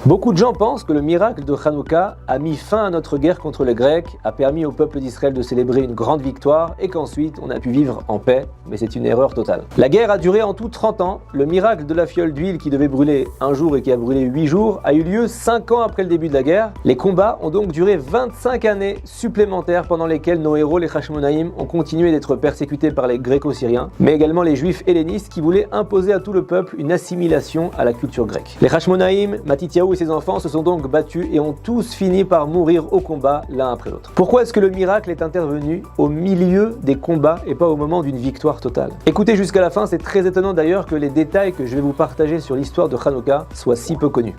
Beaucoup de gens pensent que le miracle de Hanouka a mis fin à notre guerre contre les Grecs, a permis au peuple d'Israël de célébrer une grande victoire et qu'ensuite on a pu vivre en paix, mais c'est une erreur totale. La guerre a duré en tout 30 ans, le miracle de la fiole d'huile qui devait brûler un jour et qui a brûlé 8 jours a eu lieu 5 ans après le début de la guerre. Les combats ont donc duré 25 années supplémentaires pendant lesquelles nos héros, les Hashmonaïm, ont continué d'être persécutés par les Gréco-Syriens, mais également les Juifs hellénistes qui voulaient imposer à tout le peuple une assimilation à la culture grecque. Les Hashmonaïm, Matityahu et ses enfants se sont donc battus et ont tous fini par mourir au combat l'un après l'autre. Pourquoi est-ce que le miracle est intervenu au milieu des combats et pas au moment d'une victoire totale? Écoutez jusqu'à la fin, c'est très étonnant d'ailleurs que les détails que je vais vous partager sur l'histoire de Hanouka soient si peu connus.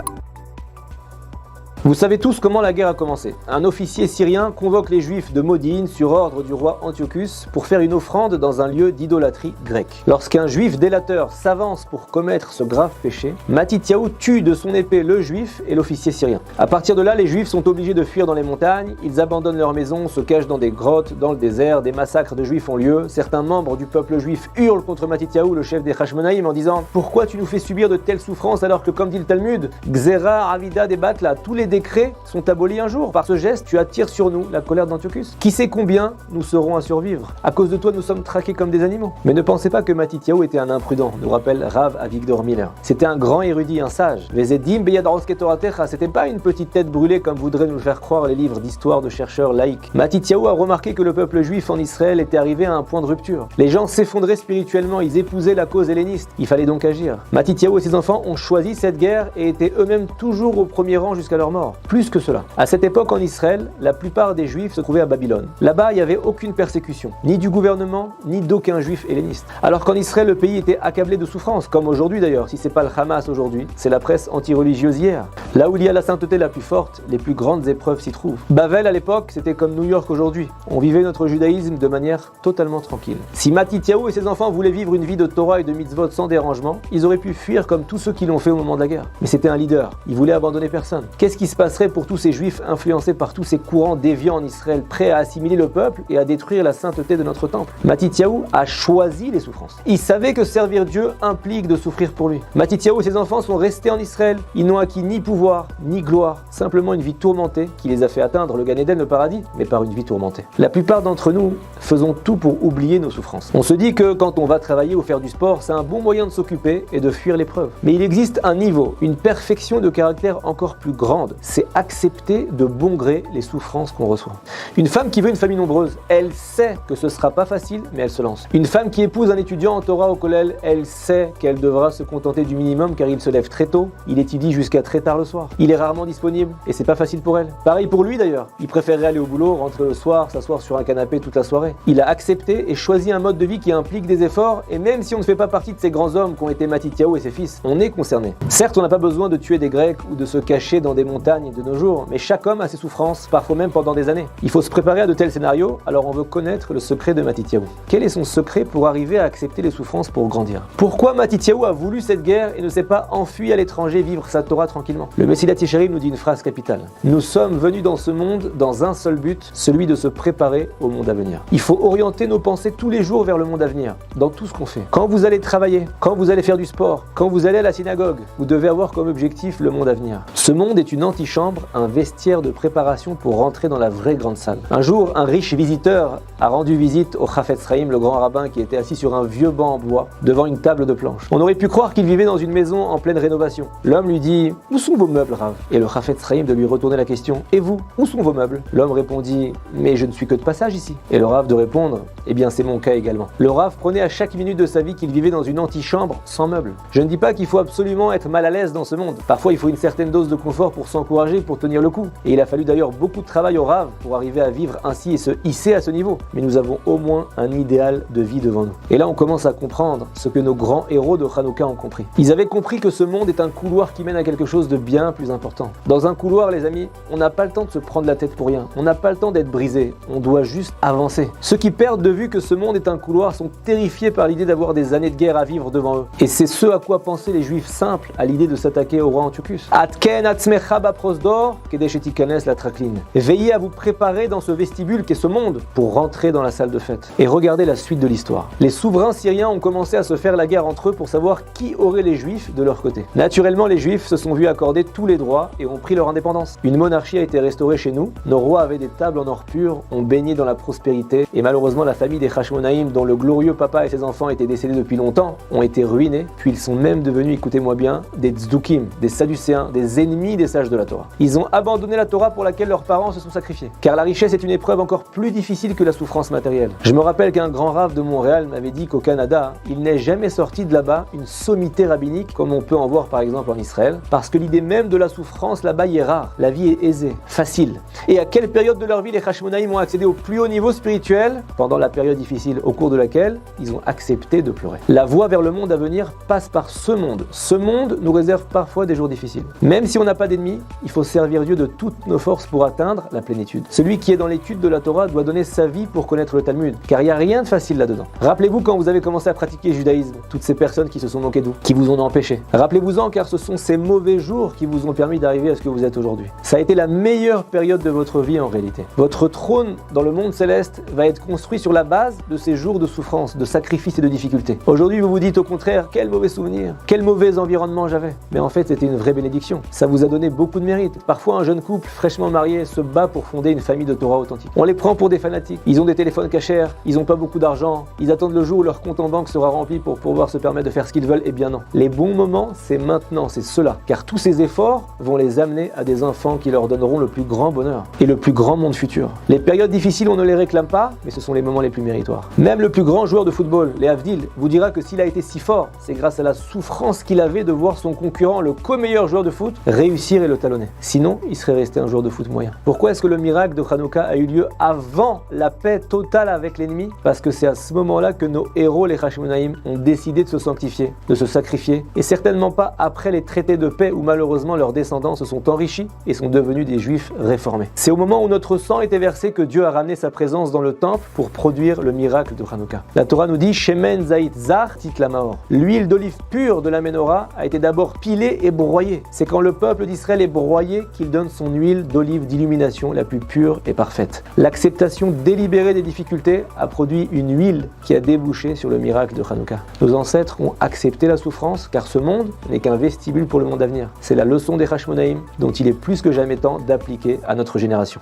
Vous savez tous comment la guerre a commencé. Un officier syrien convoque les juifs de Modine sur ordre du roi Antiochus pour faire une offrande dans un lieu d'idolâtrie grecque. Lorsqu'un juif délateur s'avance pour commettre ce grave péché, Matityahu tue de son épée le juif et l'officier syrien. À partir de là, les juifs sont obligés de fuir dans les montagnes, ils abandonnent leurs maisons, se cachent dans des grottes, dans le désert, des massacres de juifs ont lieu, certains membres du peuple juif hurlent contre Matityahu, le chef des Hashmonaïm, en disant « Pourquoi tu nous fais subir de telles souffrances alors que comme dit le Talmud, Gzera, Avida, Debatla, tous les décrets sont abolis un jour. Par ce geste, tu attires sur nous la colère d'Antiochus. Qui sait combien nous serons à survivre? À cause de toi, nous sommes traqués comme des animaux. » Mais ne pensez pas que Matityahu était un imprudent, nous rappelle Rav Avigdor Miller. C'était un grand érudit, un sage. Vezedim beyad roske toratecha, c'était pas une petite tête brûlée comme voudraient nous le faire croire les livres d'histoire de chercheurs laïcs. Matityahu a remarqué que le peuple juif en Israël était arrivé à un point de rupture. Les gens s'effondraient spirituellement, ils épousaient la cause helléniste. Il fallait donc agir. Matityahu et ses enfants ont choisi cette guerre et étaient eux-mêmes toujours au premier rang jusqu'à leur mort. Plus que cela. À cette époque en Israël, la plupart des juifs se trouvaient à Babylone. Là-bas, il n'y avait aucune persécution, ni du gouvernement, ni d'aucun juif helléniste. Alors qu'en Israël, le pays était accablé de souffrances, comme aujourd'hui d'ailleurs. Si c'est pas le Hamas aujourd'hui, c'est la presse anti-religieuse hier. Là où il y a la sainteté la plus forte, les plus grandes épreuves s'y trouvent. Bavel à l'époque, c'était comme New York aujourd'hui. On vivait notre judaïsme de manière totalement tranquille. Si Matityahu et ses enfants voulaient vivre une vie de Torah et de mitzvot sans dérangement, ils auraient pu fuir comme tous ceux qui l'ont fait au moment de la guerre. Mais c'était un leader, il voulait abandonner personne. Qu'est-ce qui se passerait pour tous ces juifs influencés par tous ces courants déviants en Israël, prêts à assimiler le peuple et à détruire la sainteté de notre temple? Matityahu a choisi les souffrances. Il savait que servir Dieu implique de souffrir pour lui. Matityahu et ses enfants sont restés en Israël. Ils n'ont acquis ni pouvoir, ni gloire, simplement une vie tourmentée qui les a fait atteindre le Gan Eden, le paradis, mais par une vie tourmentée. La plupart d'entre nous faisons tout pour oublier nos souffrances. On se dit que quand on va travailler ou faire du sport, c'est un bon moyen de s'occuper et de fuir l'épreuve. Mais il existe un niveau, une perfection de caractère encore plus grande. C'est accepter de bon gré les souffrances qu'on reçoit. Une femme qui veut une famille nombreuse, elle sait que ce sera pas facile, mais elle se lance. Une femme qui épouse un étudiant en Torah au kollel, elle sait qu'elle devra se contenter du minimum car il se lève très tôt, il étudie jusqu'à très tard le soir. Il est rarement disponible et c'est pas facile pour elle. Pareil pour lui d'ailleurs, il préférerait aller au boulot, rentrer le soir, s'asseoir sur un canapé toute la soirée. Il a accepté et choisi un mode de vie qui implique des efforts et même si on ne fait pas partie de ces grands hommes qu'ont été Matityahu et ses fils, on est concerné. Certes, on n'a pas besoin de tuer des Grecs ou de se cacher dans des montagnes de nos jours, mais chaque homme a ses souffrances, parfois même pendant des années. Il faut se préparer à de tels scénarios, alors on veut connaître le secret de Matityahu. Quel est son secret pour arriver à accepter les souffrances pour grandir? Pourquoi Matityahu a voulu cette guerre et ne s'est pas enfui à l'étranger vivre sa Torah tranquillement? Le Messilat Yesharim nous dit une phrase capitale. Nous sommes venus dans ce monde dans un seul but, celui de se préparer au monde à venir. Il faut orienter nos pensées tous les jours vers le monde à venir, dans tout ce qu'on fait. Quand vous allez travailler, quand vous allez faire du sport, quand vous allez à la synagogue, vous devez avoir comme objectif le monde à venir. Ce monde est une antichambre, un vestiaire de préparation pour rentrer dans la vraie grande salle. Un jour, un riche visiteur a rendu visite au Chafetz Chaim, le grand rabbin qui était assis sur un vieux banc en bois, devant une table de planches. On aurait pu croire qu'il vivait dans une maison en pleine rénovation. L'homme lui dit « Où sont vos meubles, Rav ?» Et le Chafetz Chaim de lui retourner la question « Et vous, où sont vos meubles ?» L'homme répondit « Mais je ne suis que de passage ici. » Et le Rav de répondre « Eh bien, c'est mon cas également. » Le Rav prenait à chaque minute de sa vie qu'il vivait dans une antichambre sans meubles. Je ne dis pas qu'il faut absolument être mal à l'aise dans ce monde. Parfois, il faut une certaine dose de confort pour s'encourager, pour tenir le coup. Et il a fallu d'ailleurs beaucoup de travail au Rav pour arriver à vivre ainsi et se hisser à ce niveau. Mais nous avons au moins un idéal de vie devant nous. Et là, on commence à comprendre ce que nos grands héros de Hanouka ont compris. Ils avaient compris que ce monde est un couloir qui mène à quelque chose de bien plus important. Dans un couloir, les amis, on n'a pas le temps de se prendre la tête pour rien. On n'a pas le temps d'être brisé. On doit juste avancer. Ceux qui perdent de vue que ce monde est un couloir sont terrifiés par l'idée d'avoir des années de guerre à vivre devant eux. Et c'est ce à quoi pensaient les juifs simples à l'idée de s'attaquer au roi Antiochus. Atken atzmecha baprosdor kedesh etikanes la traklin. Veillez à vous préparer dans ce vestibule qu'est ce monde pour rentrer dans la salle de fête. Et regardez la suite de l'histoire. Les souverains syriens ont commencé à se faire la guerre entre eux pour savoir qui aurait les juifs de leur côté. Naturellement, les juifs se sont vus accorder tous les droits et ont pris leur indépendance. Une monarchie a été restaurée chez nous, nos rois avaient des tables en or pur, ont baigné dans la prospérité, et malheureusement la famille des Hashmonaïm, dont le glorieux papa et ses enfants étaient décédés depuis longtemps, ont été ruinés, puis ils sont même devenus, écoutez-moi bien, des tzdukim, des sadducéens, des ennemis des sages de la Torah. Ils ont abandonné la Torah pour laquelle leurs parents se sont sacrifiés. Car la richesse est une épreuve encore plus difficile que la souffrance matérielle. Je me rappelle qu'un grand rave de Montréal m'avait dit qu'au Canada, il n'est jamais sorti de là-bas une sommité rabbinique comme on peut en voir par exemple en Israël, parce que l'idée même de la souffrance là-bas est rare. La vie est aisée, facile. Et à quelle période de leur vie les Hashmonaïm ont accédé au plus haut niveau spirituel? Pendant la période difficile au cours de laquelle ils ont accepté de pleurer. La voie vers le monde à venir passe par ce monde. Ce monde nous réserve parfois des jours difficiles. Même si on n'a pas d'ennemis, il faut servir Dieu de toutes nos forces pour atteindre la plénitude. Celui qui est dans l'étude de la Torah doit donner sa vie pour connaître le Talmud, car il n'y a rien de facile là-dedans. Rappelez-vous quand vous avez commencé à pratiquer le judaïsme, toutes ces personnes qui se sont moquées de vous, qui vous en ont empêché. Rappelez-vous-en car ce sont ces mauvais jours qui vous ont permis d'arriver à ce que vous êtes aujourd'hui. Ça a été la meilleure période de votre vie en réalité. Votre trône dans le monde céleste va être construit sur la base de ces jours de souffrance, de sacrifice et de difficulté. Aujourd'hui, vous vous dites au contraire, quel mauvais souvenir, quel mauvais environnement j'avais. Mais en fait, c'était une vraie bénédiction. Ça vous a donné beaucoup de mérite. Parfois, un jeune couple fraîchement marié se bat pour fonder une famille de Torah authentique. On les prend pour des fanatiques. Ils ont des téléphones cachers, ils n'ont pas beaucoup d'argent, ils attendent le jour où leur compte en banque sera rempli pour pouvoir se permettre de faire ce qu'ils veulent. Eh bien non. Les bons moments, c'est maintenant, c'est cela. Car tous ces efforts vont les amener à des enfants qui leur donneront le plus grand bonheur et le plus grand monde futur. Les périodes difficiles, on ne les réclame pas, mais ce sont les moments les plus méritoires. Même le plus grand joueur de football, les Havdil, vous dira que s'il a été si fort, c'est grâce à la souffrance qu'il avait de voir son concurrent, le co-meilleur joueur de foot, réussir et le talonner. Sinon, il serait resté un joueur de foot moyen. Pourquoi est-ce que le miracle de Hanouka a eu lieu avant la paix totale avec l'ennemi? Parce que c'est à ce moment-là que nos héros, les Hashmonaïm, ont décidé de se sanctifier, de se sacrifier, et certainement pas après les traités de paix où malheureusement leurs descendants se sont enrichis et sont devenus des juifs réformés. C'est au moment où notre sang était versé que Dieu a ramené sa présence dans le temple pour produire le miracle de Hanouka. La Torah nous dit Shemen Zait Zar Tit Lamaor. L'huile d'olive pure de la Ménorah a été d'abord pilée et broyée. C'est quand le peuple d'Israël est broyé qu'il donne son huile d'olive d'illumination la plus pure et parfaite. L'acceptation délibérée des difficultés a produit une huile qui a débouché sur le miracle de Hanouka. Nos ancêtres ont accepté la souffrance car ce monde n'est qu'un vestibule pour le monde à venir. C'est la leçon des Hashmonaïm dont il est plus que jamais temps d'appliquer à notre génération.